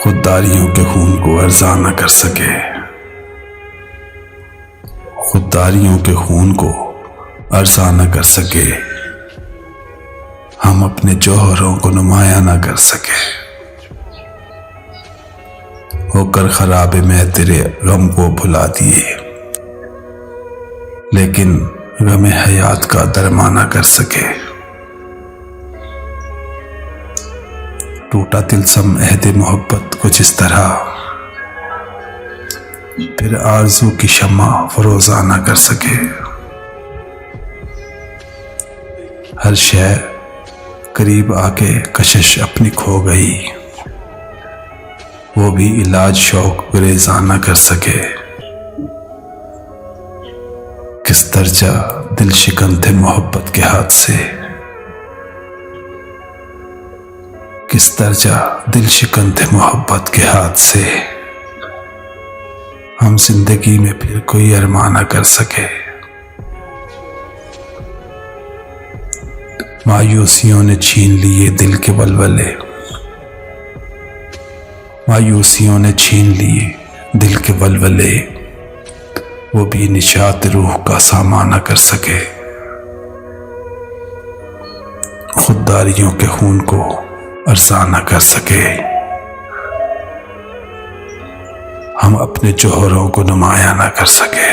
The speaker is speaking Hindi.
खुददारियों के खून को अर्जा न कर सके, खुददारियों के खून को अर्जा न कर सके, हम अपने जौहरों को नुमाया न कर सके। होकर खराबे में तेरे गम को भुला दिए, लेकिन गमे हयात का दरमा न कर सके। टूटा तिलस्म अहद मोहब्बत कुछ इस तरह, फिर आरज़ू की शम्मा फरोज़ा न कर सके। हर शय करीब आके कशिश अपनी खो गई, वो भी इलाज शौक गुरेज़ा न कर सके। किस दर्जा दिल शिकन थे मोहब्बत के हाथ से, किस दर्जा दिल शिकन थे मोहब्बत के हाथ से, हम जिंदगी में फिर कोई अरमान न कर सके। मायूसियों ने छीन लिए दिल के वलवले, मायूसियों ने छीन लिए दिल के वलवले, वो भी निशात रूह का सामान न कर सके। खुददारियों के खून को अर्जा न कर सके, हम अपने जौहरों को नुमाया न कर सके।